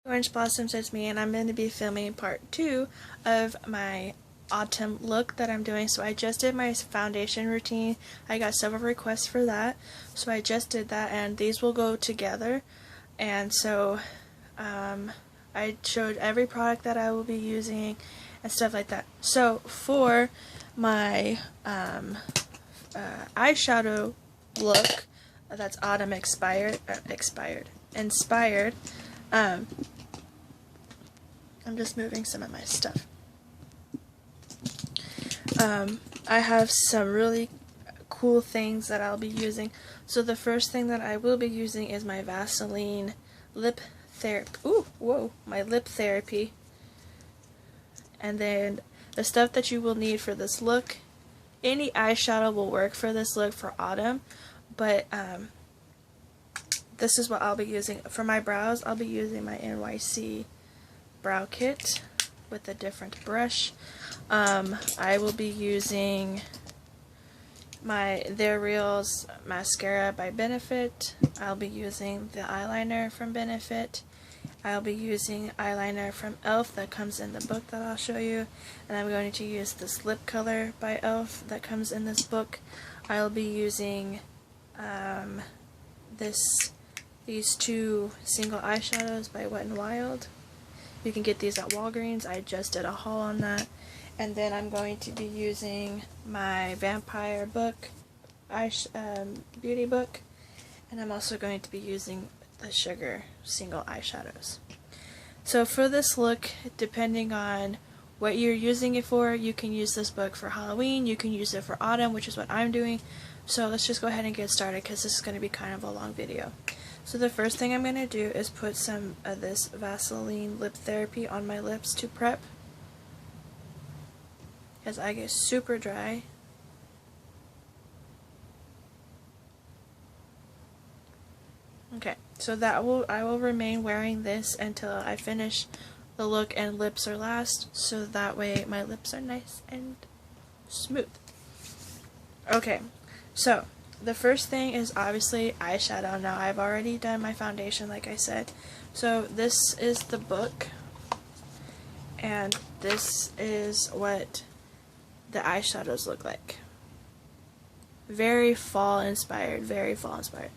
Orange Blossoms, it's me, and I'm going to be filming part 2 of my autumn look that I'm doing. So I just did my foundation routine. I got several requests for that, so I just did that, and these will go together. And so I showed every product that I will be using and stuff like that. So for my eyeshadow look that's autumn inspired, I'm just moving some of my stuff. I have some really cool things that I'll be using. So the first thing that I will be using is my Vaseline lip therapy. Ooh, whoa, my lip therapy. And then the stuff that you will need for this look. Any eyeshadow will work for this look for autumn, but this is what I'll be using. For my brows, I'll be using my NYC brow kit with a different brush. I will be using my They're Reals mascara by Benefit. I'll be using the eyeliner from Benefit. I'll be using eyeliner from e.l.f. that comes in the book that I'll show you. And I'm going to use this lip color by e.l.f. that comes in this book. I'll be using these two single eyeshadows by Wet n Wild. You can get these at Walgreens. I just did a haul on that. And then I'm going to be using my Vampire book, beauty book. And I'm also going to be using the Sugar single eyeshadows. So for this look, depending on what you're using it for, you can use this book for Halloween, you can use it for autumn, which is what I'm doing. So let's just go ahead and get started because this is going to be kind of a long video. So the first thing I'm going to do is put some of this Vaseline lip therapy on my lips to prep, because I get super dry. Okay, so I will remain wearing this until I finish the look and lips are last, so that way my lips are nice and smooth. Okay, so the first thing is obviously eyeshadow. Now I've already done my foundation like I said. So this is the book, and this is what the eyeshadows look like. Very fall inspired, very fall inspired.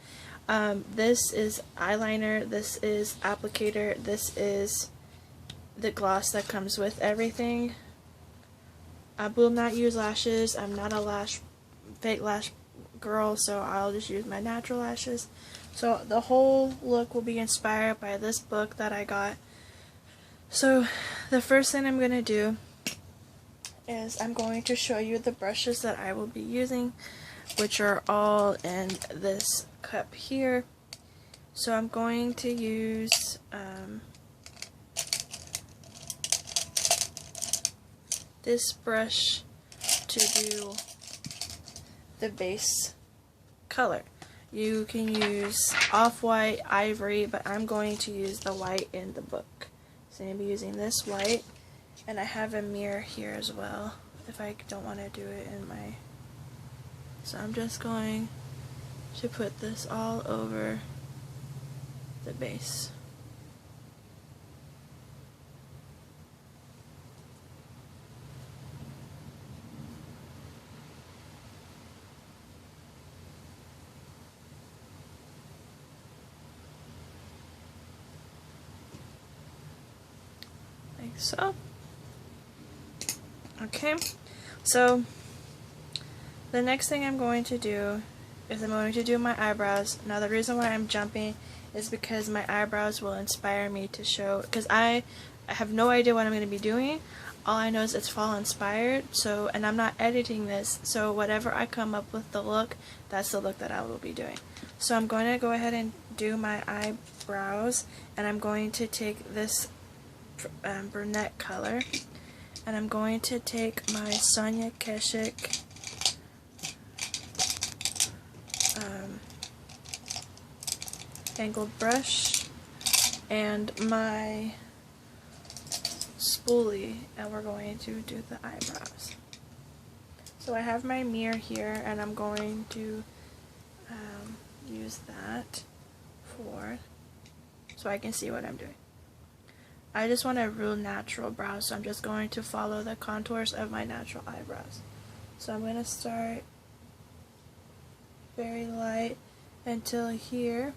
This is eyeliner, this is applicator, this is the gloss that comes with everything. I will not use lashes. I'm not a fake lash girl, so I'll just use my natural lashes. So the whole look will be inspired by this book that I got. So the first thing I'm going to do is I'm going to show you the brushes that I will be using, which are all in this cup here. So I'm going to use this brush to do the base color. You can use off-white, ivory, but I'm going to use the white in the book. So I'm going to be using this white, and I have a mirror here as well if I don't want to do it in my... So I'm just going to put this all over the base. Like so. Okay, so the next thing I'm going to do is I'm going to do my eyebrows. Now the reason why I'm jumping is because my eyebrows will inspire me to show, because I have no idea what I'm going to be doing. All I know is it's fall inspired, so, and I'm not editing this, so whatever I come up with the look, that's the look that I will be doing. So I'm going to go ahead and do my eyebrows, and I'm going to take this brunette color, and I'm going to take my Sonia Keshik angled brush and my spoolie, and we're going to do the eyebrows. So I have my mirror here, and I'm going to use that so I can see what I'm doing. I just want a real natural brow, so I'm just going to follow the contours of my natural eyebrows. So I'm going to start very light until here,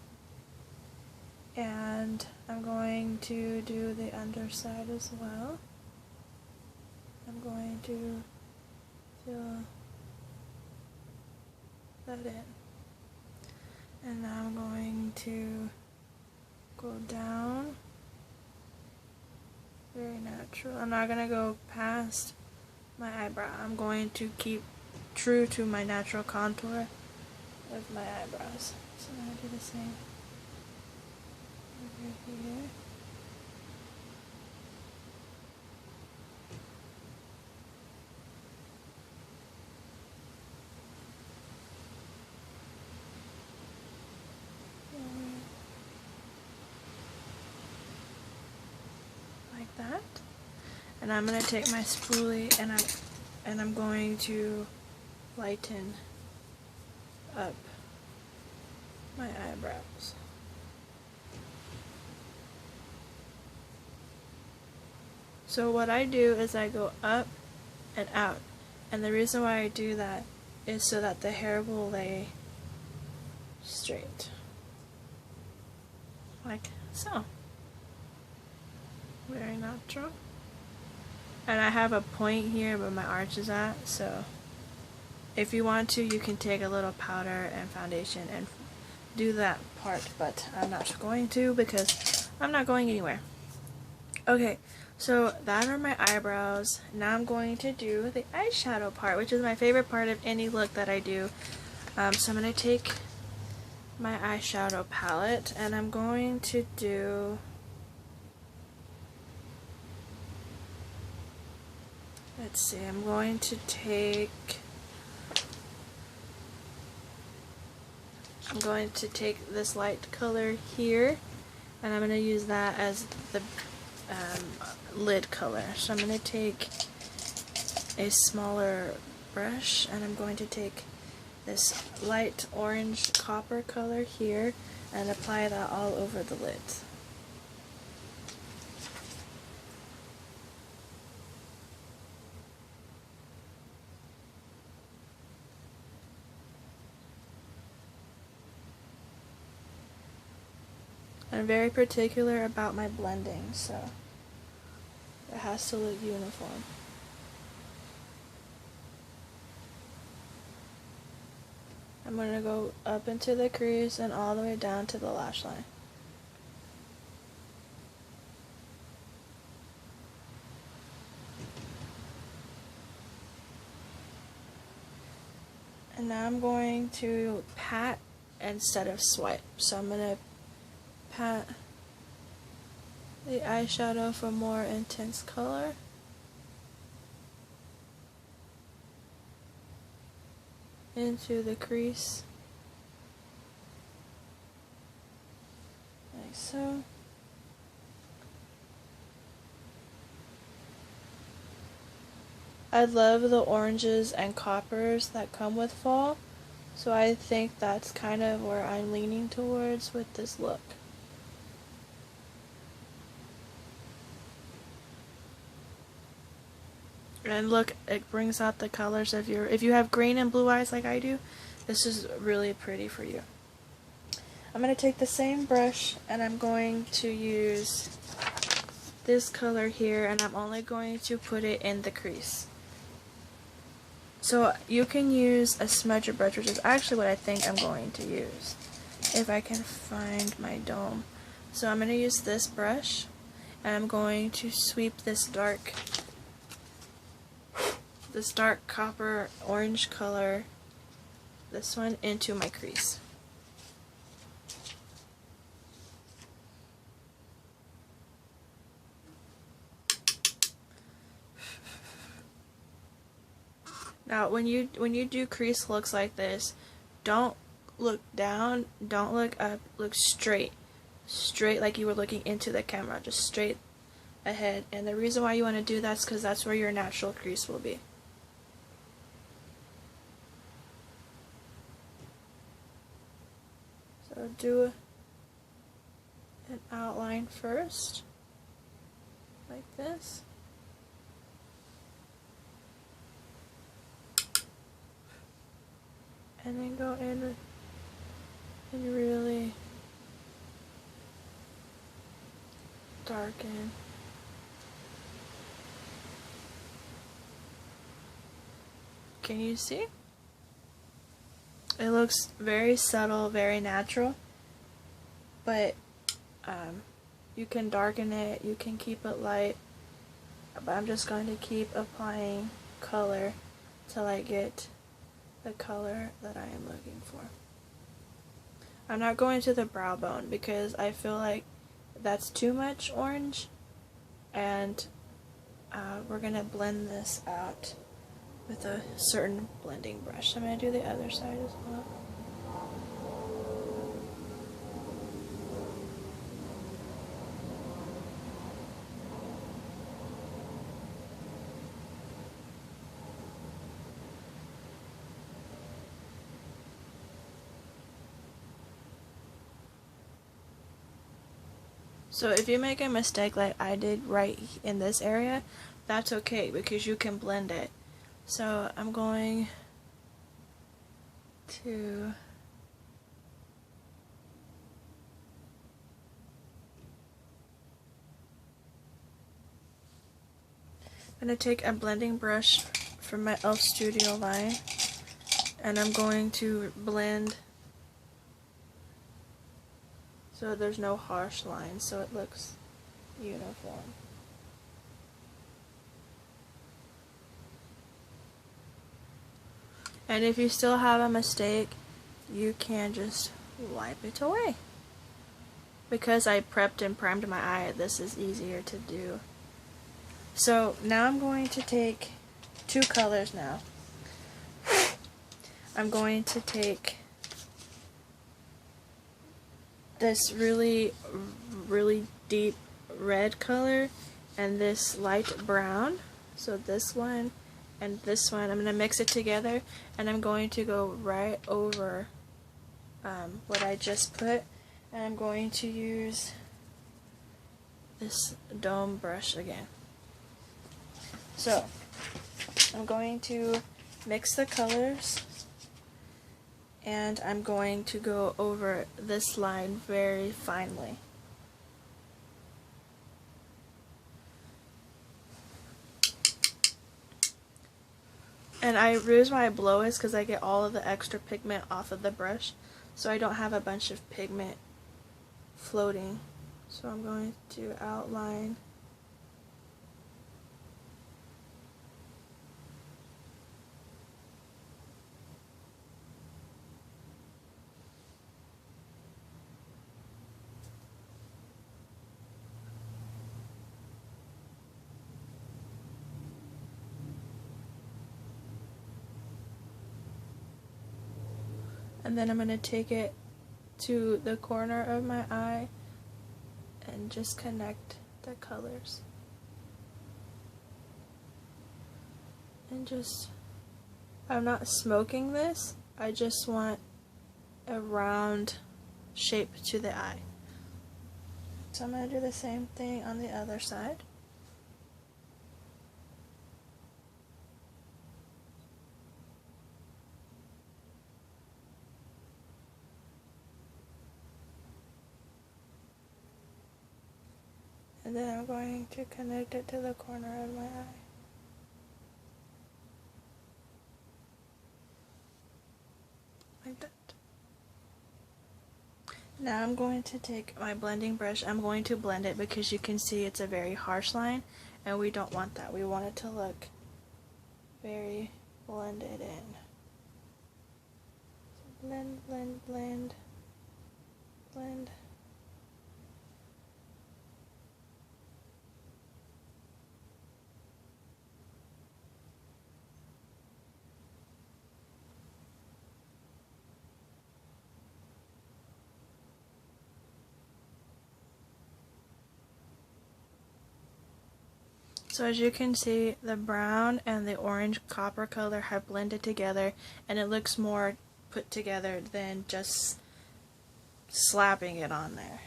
and I'm going to do the underside as well. I'm going to fill that in, and now I'm going to go down very natural. I'm not going to go past my eyebrow. I'm going to keep true to my natural contour of my eyebrows. So I'm going to do the same over here. Like that. And I'm going to take my spoolie and I'm going to lighten up my eyebrows. So what I do is I go up and out, and the reason why I do that is so that the hair will lay straight, like so. Very natural. And I have a point here where my arch is at, so if you want to, you can take a little powder and foundation and do that part, but I'm not going to because I'm not going anywhere. Okay, so that are my eyebrows. Now I'm going to do the eyeshadow part, which is my favorite part of any look that I do. So I'm going to take my eyeshadow palette and I'm going to do I'm going to take this light color here, and I'm going to use that as the lid color. So I'm going to take a smaller brush and I'm going to take this light orange copper color here and apply that all over the lids. I'm very particular about my blending, so it has to look uniform. I'm going to go up into the crease and all the way down to the lash line. And now I'm going to pat instead of swipe. So I'm going to pat the eyeshadow for more intense color. Into the crease, like so. I love the oranges and coppers that come with fall, so I think that's kind of where I'm leaning towards with this look. And look, it brings out the colors of if you have green and blue eyes like I do, this is really pretty for you. I'm going to take the same brush and I'm going to use this color here, and I'm only going to put it in the crease. So you can use a smudger brush, which is actually what I think I'm going to use, if I can find my dome. So I'm going to use this brush and I'm going to sweep this dark copper orange color, this one, into my crease. Now when you do crease looks like this, don't look down, don't look up, look straight like you were looking into the camera, just straight ahead. And the reason why you want to do that is because that's where your natural crease will be. So do an outline first. like this. And then go in and really darken. Can you see? It looks very subtle, very natural, but you can darken it, you can keep it light, but I'm just going to keep applying color till I get the color that I am looking for. I'm not going to the brow bone because I feel like that's too much orange, and we're going to blend this out with a certain blending brush. I'm going to do the other side as well. So if you make a mistake like I did right in this area, that's okay because you can blend it. So I'm going to take a blending brush from my e.l.f. Studio line, and I'm going to blend so there's no harsh lines, so it looks uniform. And if you still have a mistake, you can just wipe it away. Because I prepped and primed my eye, this is easier to do. So now I'm going to take two colors now. I'm going to take this really deep red color and this light brown. So this one and this one, I'm going to mix it together, and I'm going to go right over what I just put, and I'm going to use this dome brush again. So I'm going to mix the colors, and I'm going to go over this line very finely. And I use my blowers because I get all of the extra pigment off of the brush, so I don't have a bunch of pigment floating. So I'm going to outline and then I'm going to take it to the corner of my eye and just connect the colors. And just, I'm not smoking this, I just want a round shape to the eye. So I'm going to do the same thing on the other side. And then I'm going to connect it to the corner of my eye. Like that. Now I'm going to take my blending brush. I'm going to blend it because you can see it's a very harsh line, and we don't want that. We want it to look very blended in. So blend, blend, blend, blend. So as you can see, the brown and the orange copper color have blended together, and it looks more put together than just slapping it on there.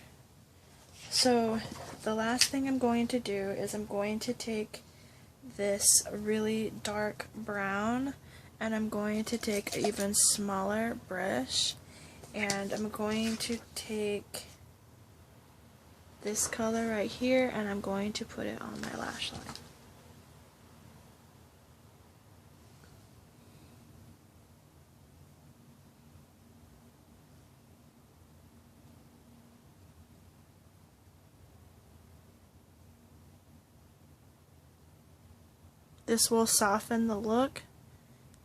So the last thing I'm going to do is I'm going to take this really dark brown and I'm going to take an even smaller brush and I'm going to take this color right here and I'm going to put it on my lash line. This will soften the look,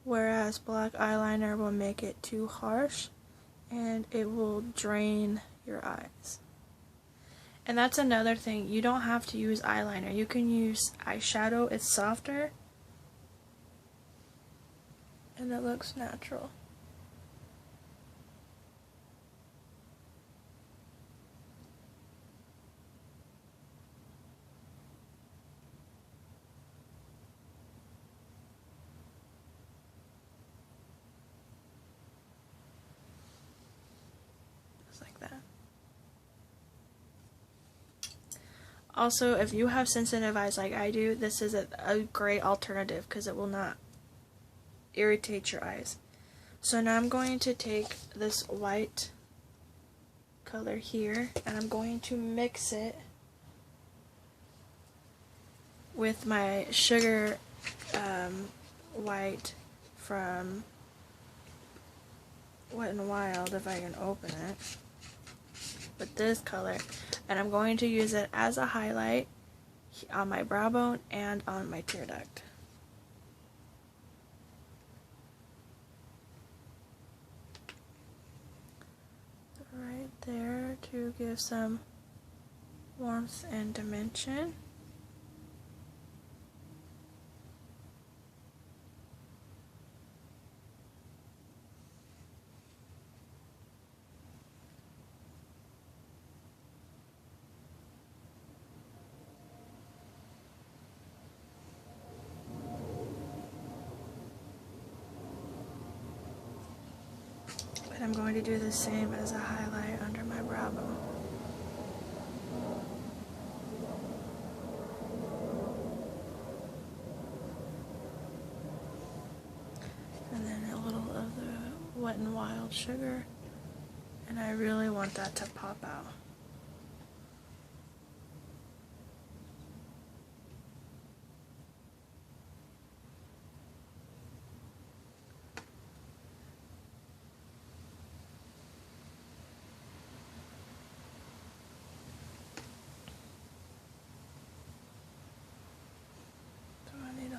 whereas black eyeliner will make it too harsh and it will drain your eyes. And that's another thing, you don't have to use eyeliner. You can use eyeshadow, it's softer and it looks natural. Like that. Also, if you have sensitive eyes like I do, this is a great alternative because it will not irritate your eyes. So now I'm going to take this white color here and I'm going to mix it with my sugar white from Wet n Wild, if I can open it, with this color, and I'm going to use it as a highlight on my brow bone and on my tear duct. Right there to give some warmth and dimension. And I'm going to do the same as a highlight under my brow bone. And then a little of the Wet n Wild sugar. And I really want that to pop out.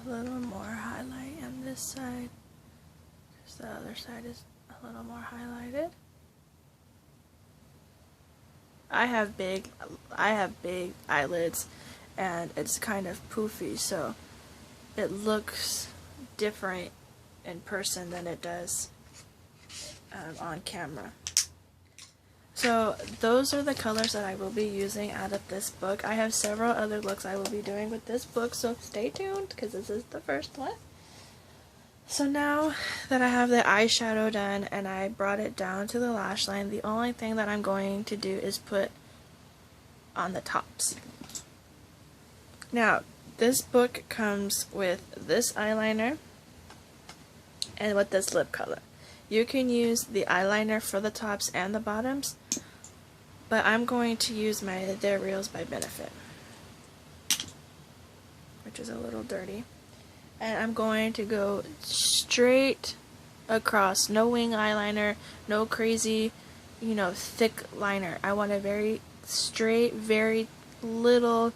A little more highlight on this side because the other side is a little more highlighted. I have big eyelids and it's kind of poofy, so it looks different in person than it does on camera. So those are the colors that I will be using out of this book. I have several other looks I will be doing with this book, so stay tuned because this is the first one. So now that I have the eyeshadow done and I brought it down to the lash line, the only thing that I'm going to do is put on the tops. Now, this book comes with this eyeliner and with this lip color. You can use the eyeliner for the tops and the bottoms, but I'm going to use my They're Reals by Benefit, which is a little dirty. And I'm going to go straight across, no wing eyeliner, no crazy, thick liner. I want a very straight, very little,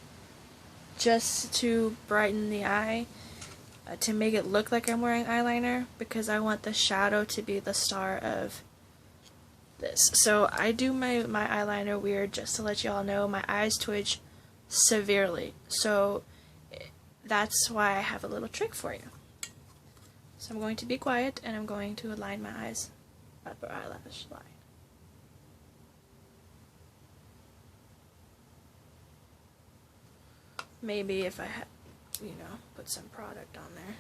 just to brighten the eye. To make it look like I'm wearing eyeliner, because I want the shadow to be the star of this. So I do my eyeliner weird, just to let y'all know my eyes twitch severely. So that's why I have a little trick for you. So I'm going to be quiet and I'm going to align my eyes, upper eyelash line. Maybe if I had, put some product on there.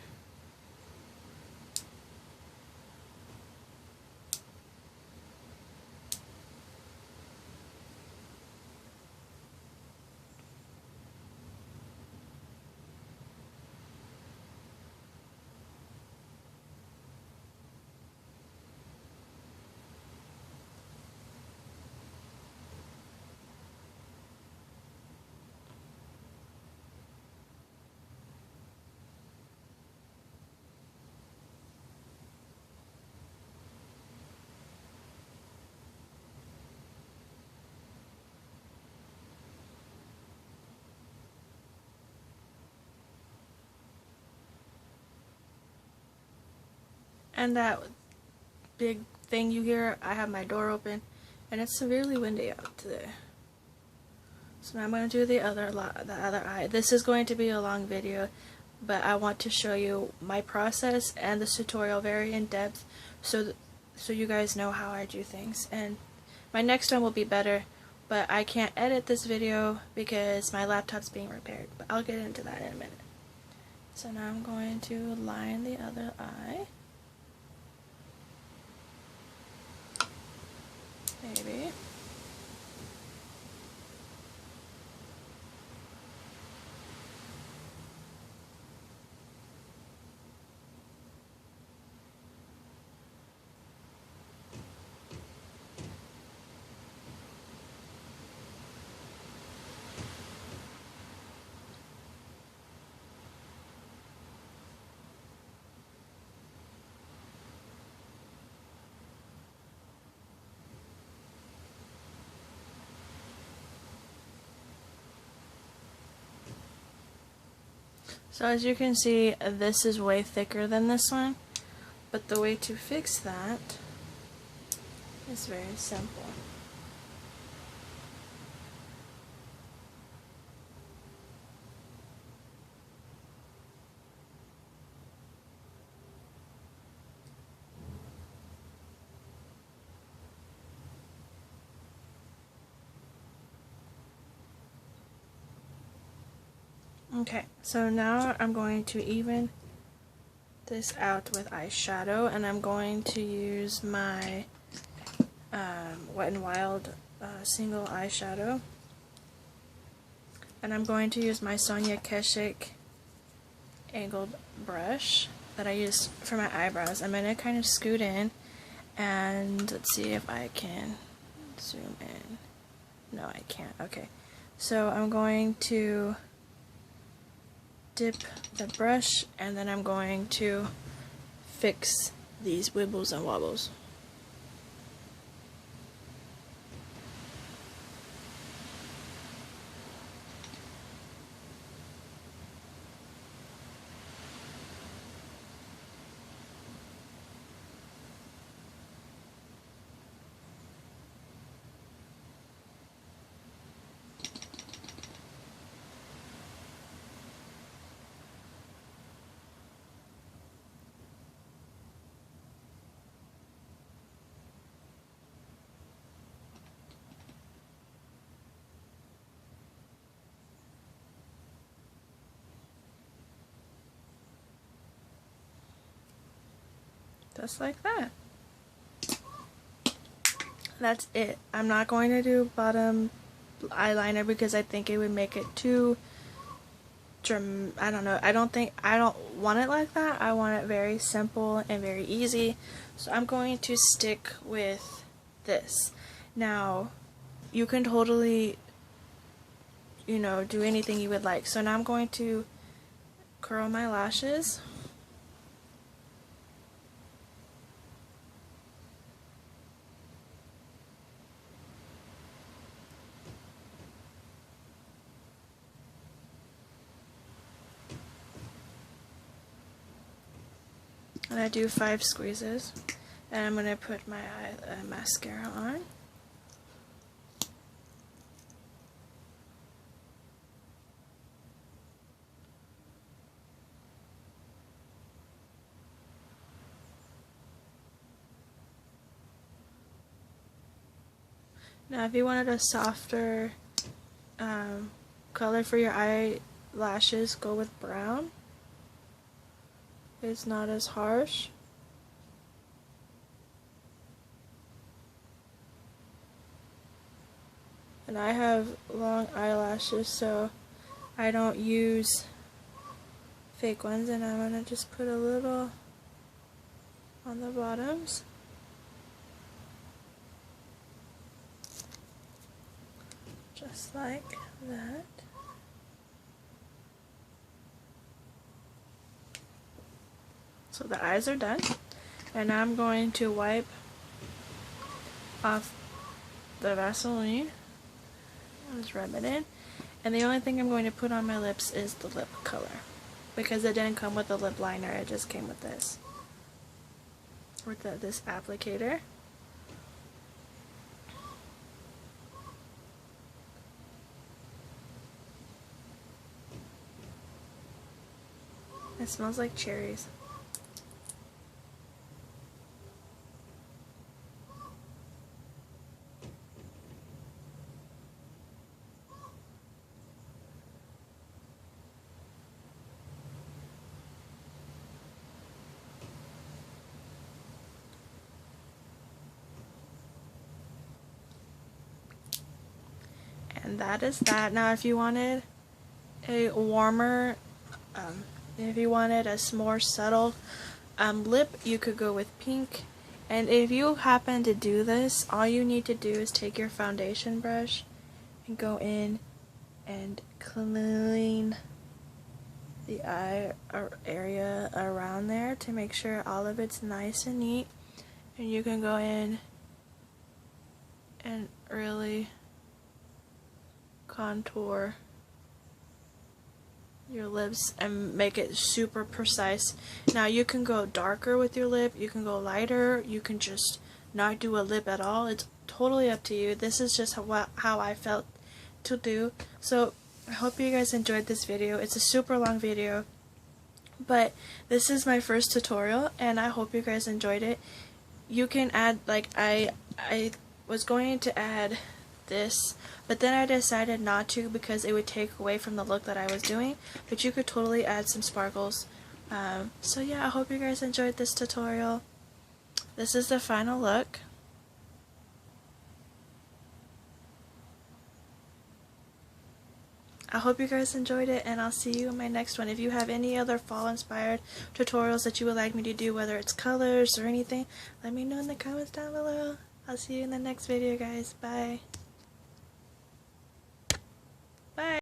And that big thing you hear, I have my door open and it's severely windy out today. So now I'm going to do the other eye. This is going to be a long video, but I want to show you my process and this tutorial very in depth so you guys know how I do things. And my next one will be better, but I can't edit this video because my laptop's being repaired. But I'll get into that in a minute. So now I'm going to line the other eye. Maybe. So as you can see, this is way thicker than this one, but the way to fix that is very simple. Okay, so now I'm going to even this out with eyeshadow, and I'm going to use my Wet n Wild single eyeshadow, and I'm going to use my Sonia Keshik angled brush that I used for my eyebrows. I'm going to kind of scoot in, and let's see if I can zoom in. No, I can't. Okay, so I'm going to dip the brush, and then I'm going to fix these wibbles and wobbles. Just like that. That's it. I'm not going to do bottom eyeliner because I think it would make it too I don't know. I don't want it like that. I want it very simple and very easy. So I'm going to stick with this. Now, you can totally, do anything you would like. So now I'm going to curl my lashes. And I do 5 squeezes, and I'm going to put my mascara on. Now if you wanted a softer color for your eyelashes, go with brown. It's not as harsh. And I have long eyelashes, so I don't use fake ones, and I'm going to just put a little on the bottoms. Just like that. So the eyes are done, and now I'm going to wipe off the Vaseline. I'll just rub it in, and the only thing I'm going to put on my lips is the lip color, because it didn't come with a lip liner, it just came with this. with this applicator. It smells like cherries. And that is that. Now if you wanted a warmer, if you wanted a more subtle lip, you could go with pink. And if you happen to do this, all you need to do is take your foundation brush and go in and clean the eye area around there to make sure all of it's nice and neat. And you can go in and really contour your lips and make it super precise. Now you can go darker with your lip, you can go lighter, you can just not do a lip at all. It's totally up to you. This is just how I felt to do. So I hope you guys enjoyed this video. It's a super long video, but this is my first tutorial and I hope you guys enjoyed it. You can add, like, I was going to add this, but then I decided not to because it would take away from the look that I was doing, but you could totally add some sparkles. So yeah, I hope you guys enjoyed this tutorial. This is the final look. I hope you guys enjoyed it, and I'll see you in my next one. If you have any other fall inspired tutorials that you would like me to do, whether it's colors or anything, let me know in the comments down below. I'll see you in the next video, guys. Bye.